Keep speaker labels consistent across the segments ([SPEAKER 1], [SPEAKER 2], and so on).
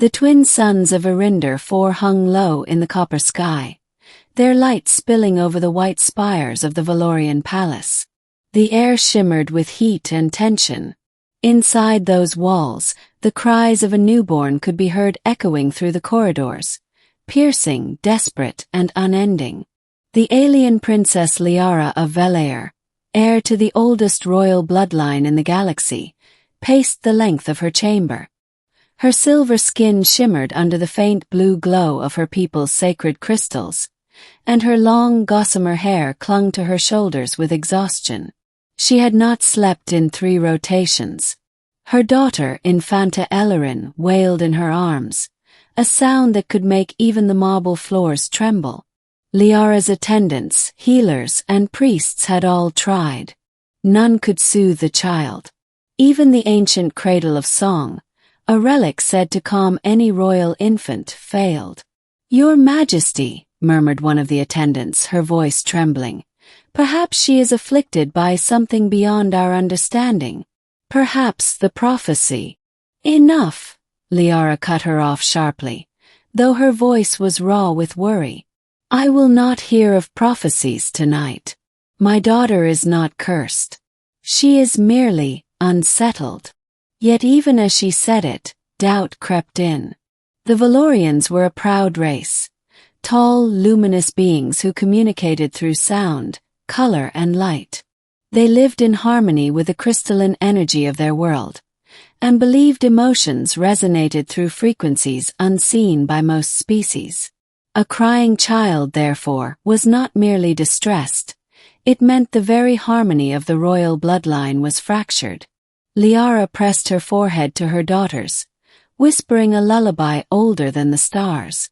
[SPEAKER 1] The twin suns of Arinder IV hung low in the copper sky, their light spilling over the white spires of the Valorian palace. The air shimmered with heat and tension. Inside those walls, the cries of a newborn could be heard echoing through the corridors, piercing, desperate, and unending. The alien princess Liara of Velair, heir to the oldest royal bloodline in the galaxy, paced the length of her chamber. Her silver skin shimmered under the faint blue glow of her people's sacred crystals, and her long gossamer hair clung to her shoulders with exhaustion. She had not slept in 3 rotations. Her daughter, Infanta Ellerin, wailed in her arms, a sound that could make even the marble floors tremble. Liara's attendants, healers, and priests had all tried. None could soothe the child. Even the ancient cradle of song, a relic said to calm any royal infant, failed. "Your Majesty," murmured one of the attendants, her voice trembling, "perhaps she is afflicted by something beyond our understanding. Perhaps the prophecy." "Enough," Liara cut her off sharply, though her voice was raw with worry. "I will not hear of prophecies tonight. My daughter is not cursed. She is merely unsettled." Yet even as she said it, doubt crept in. The Valorians were a proud race, tall, luminous beings who communicated through sound, color, and light. They lived in harmony with the crystalline energy of their world, and believed emotions resonated through frequencies unseen by most species. A crying child, therefore, was not merely distressed. It meant the very harmony of the royal bloodline was fractured. Liara pressed her forehead to her daughter's, whispering a lullaby older than the stars.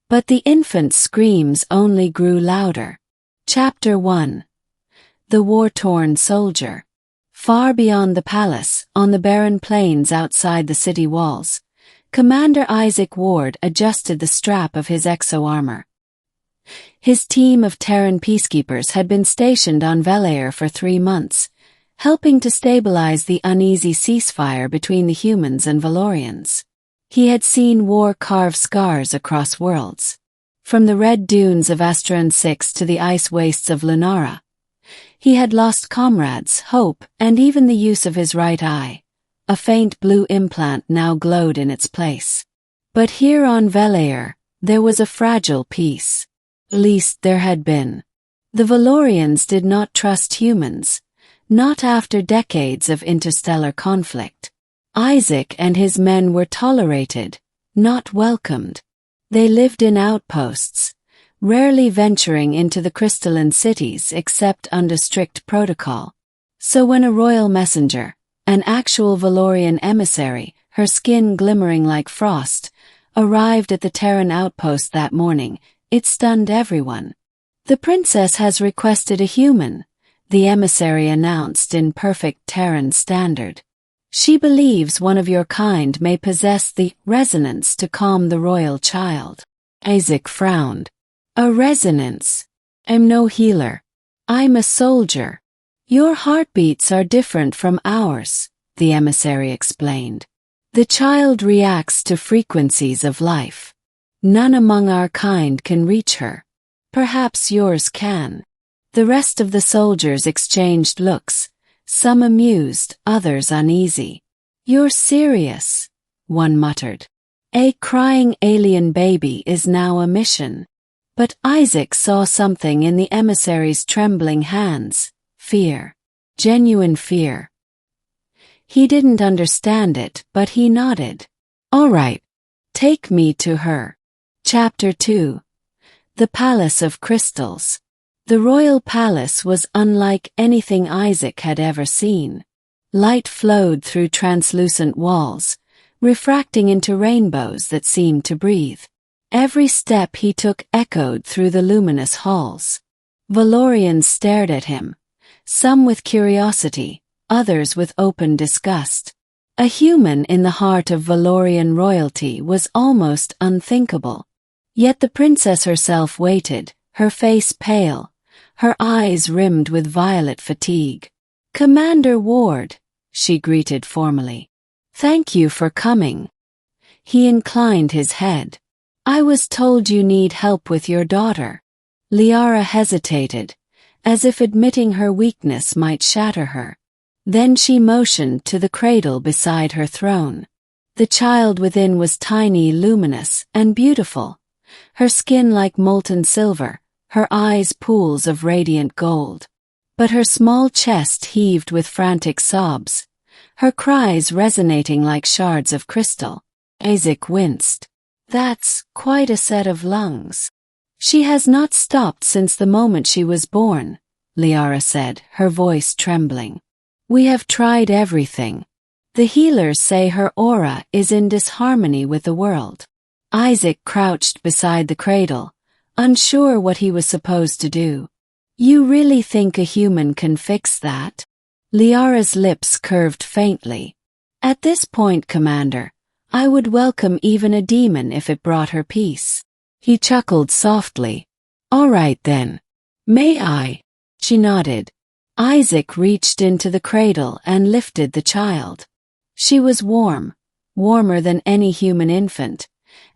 [SPEAKER 1] But the infant's screams only grew louder. Chapter 1. The War-Torn Soldier. Far beyond the palace, on the barren plains outside the city walls, Commander Isaac Ward adjusted the strap of his exo-armor. His team of Terran peacekeepers had been stationed on Velair for 3 months, helping to stabilize the uneasy ceasefire between the humans and Valorians. He had seen war carve scars across worlds. From the red dunes of Astron 6 to the ice wastes of Lunara. He had lost comrades, hope, and even the use of his right eye. A faint blue implant now glowed in its place. But here on Velair, there was a fragile peace. At least there had been. The Valorians did not trust humans, not after decades of interstellar conflict. Isaac and his men were tolerated, not welcomed. They lived in outposts, rarely venturing into the crystalline cities except under strict protocol. So when a royal messenger, an actual Valorian emissary, her skin glimmering like frost, arrived at the Terran outpost that morning, it stunned everyone. "The princess has requested a human," the emissary announced in perfect Terran standard. "She believes one of your kind may possess the resonance to calm the royal child." Isaac frowned. "A resonance? I'm no healer. I'm a soldier." "Your heartbeats are different from ours," the emissary explained. "The child reacts to frequencies of life. None among our kind can reach her. Perhaps yours can." The rest of the soldiers exchanged looks, some amused, others uneasy. "You're serious," one muttered. "A crying alien baby is now a mission." But Isaac saw something in the emissary's trembling hands. Fear. Genuine fear. He didn't understand it, but he nodded. "All right. Take me to her." Chapter 2. The Palace of Crystals. The royal palace was unlike anything Isaac had ever seen. Light flowed through translucent walls, refracting into rainbows that seemed to breathe. Every step he took echoed through the luminous halls. Valorians stared at him, some with curiosity, others with open disgust. A human in the heart of Valorian royalty was almost unthinkable. Yet the princess herself waited, her face pale, her eyes rimmed with violet fatigue. "Commander Ward," she greeted formally. "Thank you for coming." He inclined his head. I was told you need help with your daughter. Liara hesitated, as if admitting her weakness might shatter her. Then she motioned to the cradle beside her throne. The child within was tiny, luminous, and beautiful, her skin like molten silver, her eyes pools of radiant gold. But her small chest heaved with frantic sobs, her cries resonating like shards of crystal. Isaac winced. That's quite a set of lungs. She has not stopped since the moment she was born, Liara said, her voice trembling. We have tried everything. The healers say her aura is in disharmony with the world. Isaac crouched beside the cradle, unsure what he was supposed to do. You really think a human can fix that? Liara's lips curved faintly. At this point, Commander, I would welcome even a demon if it brought her peace. He chuckled softly. All right then. May I? She nodded. Isaac reached into the cradle and lifted the child. She was warm, warmer than any human infant,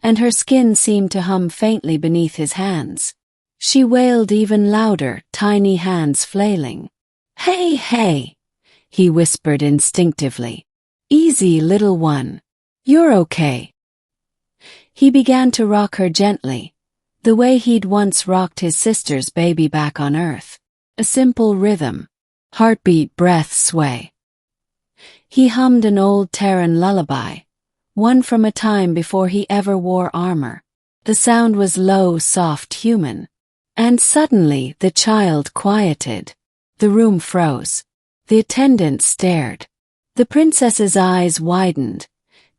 [SPEAKER 1] and her skin seemed to hum faintly beneath his hands. She wailed even louder, tiny hands flailing. Hey, hey, he whispered instinctively. Easy, little one. You're okay. He began to rock her gently, the way he'd once rocked his sister's baby back on Earth. A simple rhythm. Heartbeat, breath, sway. He hummed an old Terran lullaby, one from a time before he ever wore armor. The sound was low, soft, human. And suddenly the child quieted. The room froze. The attendant stared. The princess's eyes widened,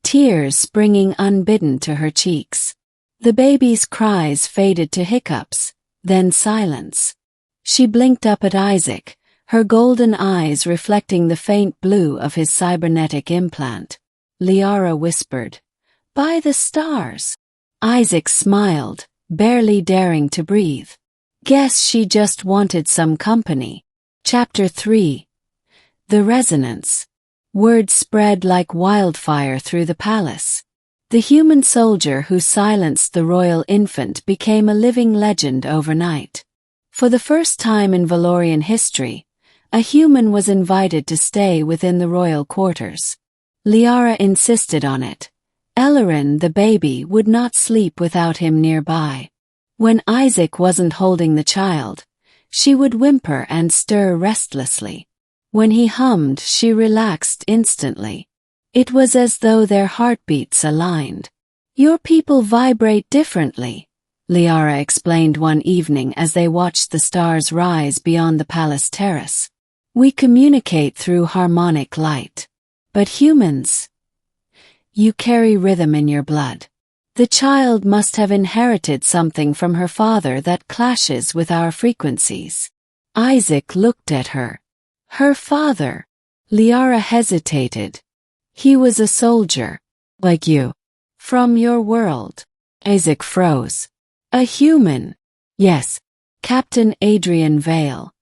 [SPEAKER 1] tears springing unbidden to her cheeks. The baby's cries faded to hiccups, then silence. She blinked up at Isaac, her golden eyes reflecting the faint blue of his cybernetic implant. Liara whispered, "By the stars." Isaac smiled, barely daring to breathe. Guess she just wanted some company. Chapter 3. The Resonance. Word spread like wildfire through the palace. The human soldier who silenced the royal infant became a living legend overnight. For the first time in Valorian history, a human was invited to stay within the royal quarters. Liara insisted on it. Elerin, the baby, would not sleep without him nearby. When Isaac wasn't holding the child, she would whimper and stir restlessly. When he hummed, she relaxed instantly. It was as though their heartbeats aligned. Your people vibrate differently, Liara explained one evening as they watched the stars rise beyond the palace terrace. We communicate through harmonic light. But humans, you carry rhythm in your blood. The child must have inherited something from her father that clashes with our frequencies. Isaac looked at her. Her father. Liara hesitated. He was a soldier. Like you. From your world. Isaac froze. A human. Yes. Captain Adrian Vale.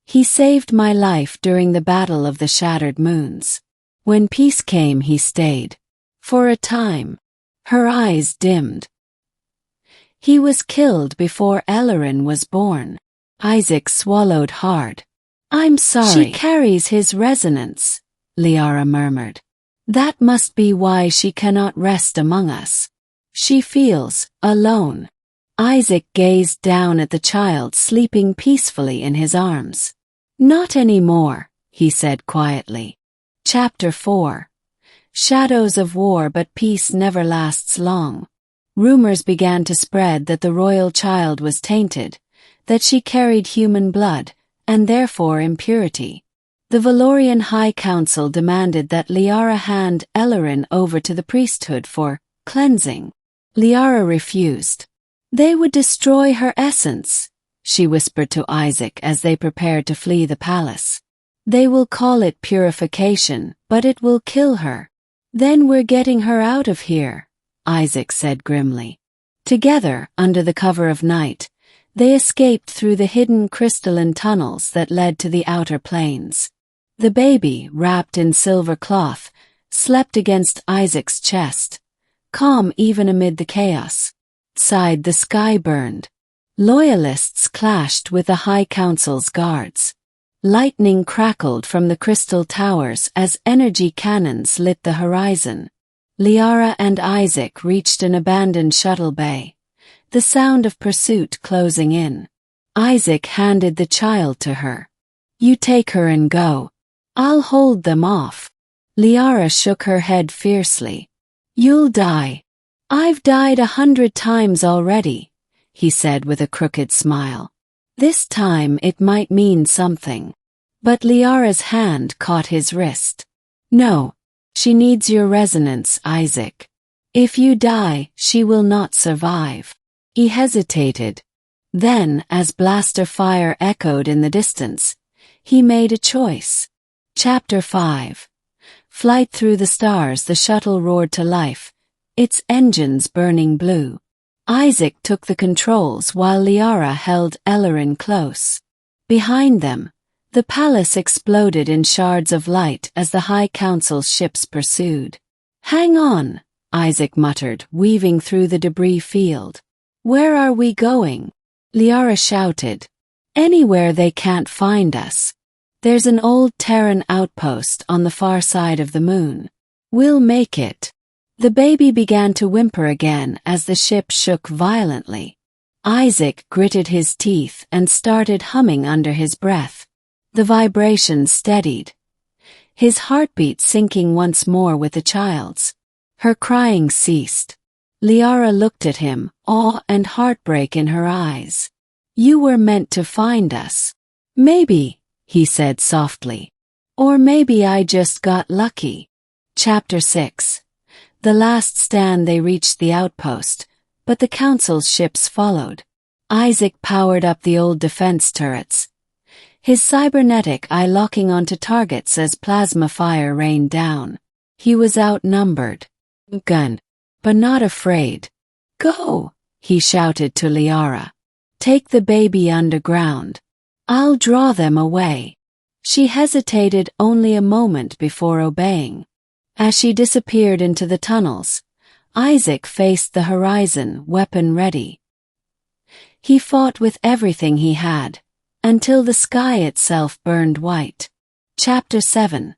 [SPEAKER 1] He saved my life during the Battle of the Shattered Moons. When peace came, he stayed. For a time. Her eyes dimmed. He was killed before Elerin was born. Isaac swallowed hard. I'm sorry. She carries his resonance, Liara murmured. That must be why she cannot rest among us. She feels alone. Isaac gazed down at the child sleeping peacefully in his arms. Not anymore, he said quietly. Chapter 4. Shadows of war, but peace never lasts long. Rumors began to spread that the royal child was tainted, that she carried human blood, and therefore impurity. The Valorian High Council demanded that Liara hand Elerin over to the priesthood for cleansing. Liara refused. They would destroy her essence, she whispered to Isaac as they prepared to flee the palace. They will call it purification, but it will kill her. Then we're getting her out of here, Isaac said grimly. Together, under the cover of night, they escaped through the hidden crystalline tunnels that led to the outer planes. The baby, wrapped in silver cloth, slept against Isaac's chest, calm even amid the chaos. Outside, the sky burned. Loyalists clashed with the High Council's guards. Lightning crackled from the crystal towers as energy cannons lit the horizon. Liara and Isaac reached an abandoned shuttle bay, the sound of pursuit closing in. Isaac handed the child to her. "You take her and go. I'll hold them off." Liara shook her head fiercely. "You'll die. I've died 100 times already," he said with a crooked smile. This time it might mean something. But Liara's hand caught his wrist. "No. She needs your resonance, Isaac. If you die, she will not survive." He hesitated. Then, as blaster fire echoed in the distance, he made a choice. Chapter 5. Flight through the stars. The shuttle roared to life, its engines burning blue. Isaac took the controls while Liara held Ellerin close. Behind them, the palace exploded in shards of light as the High Council's ships pursued. "Hang on," Isaac muttered, weaving through the debris field. "Where are we going?" Liara shouted. "Anywhere they can't find us. There's an old Terran outpost on the far side of the moon. We'll make it." The baby began to whimper again as the ship shook violently. Isaac gritted his teeth and started humming under his breath. The vibrations steadied, his heartbeat syncing once more with the child's. Her crying ceased. Liara looked at him, awe and heartbreak in her eyes. "You were meant to find us." "Maybe," he said softly. "Or maybe I just got lucky." Chapter 6. The last stand. They reached the outpost, but the council's ships followed. Isaac powered up the old defense turrets, his cybernetic eye locking onto targets as plasma fire rained down. He was outnumbered, but not afraid. "Go," he shouted to Liara. "Take the baby underground. I'll draw them away." She hesitated only a moment before obeying. As she disappeared into the tunnels, Isaac faced the horizon, weapon ready. He fought with everything he had, until the sky itself burned white. Chapter 7.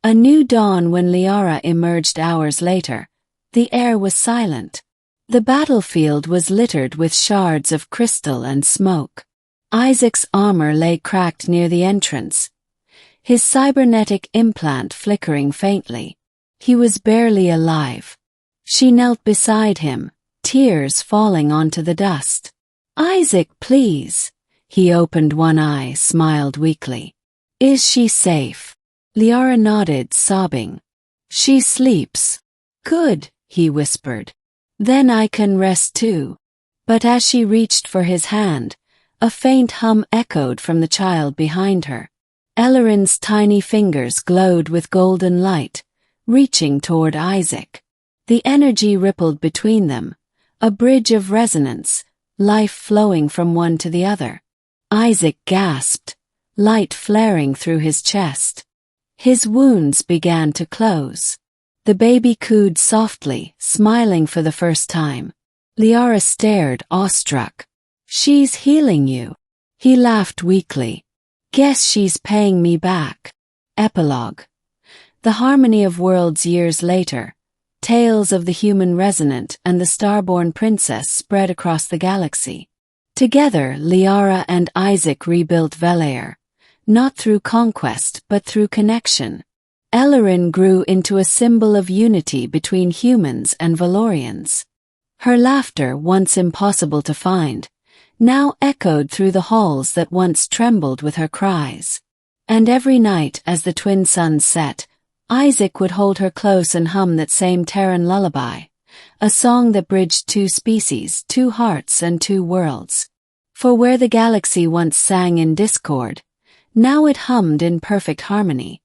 [SPEAKER 1] A new dawn. When Liara emerged hours later, the air was silent. The battlefield was littered with shards of crystal and smoke. Isaac's armor lay cracked near the entrance, his cybernetic implant flickering faintly. He was barely alive. She knelt beside him, tears falling onto the dust. "Isaac, please." He opened one eye, smiled weakly. "Is she safe?" Liara nodded, sobbing. "She sleeps." "Good," he whispered. "Then I can rest too." But as she reached for his hand, a faint hum echoed from the child behind her. Ellerin's tiny fingers glowed with golden light, reaching toward Isaac. The energy rippled between them, a bridge of resonance, life flowing from one to the other. Isaac gasped, light flaring through his chest. His wounds began to close. The baby cooed softly, smiling for the first time. Liara stared, awestruck. "She's healing you." He laughed weakly. "Guess she's paying me back." Epilogue. The harmony of worlds. Years later, tales of the human resonant and the starborn princess spread across the galaxy. Together, Liara and Isaac rebuilt Velair, not through conquest but through connection. Ellerin grew into a symbol of unity between humans and Valorians. Her laughter, once impossible to find, now echoed through the halls that once trembled with her cries. And every night as the twin suns set, Isaac would hold her close and hum that same Terran lullaby, a song that bridged two species, two hearts and two worlds. For where the galaxy once sang in discord, now it hummed in perfect harmony.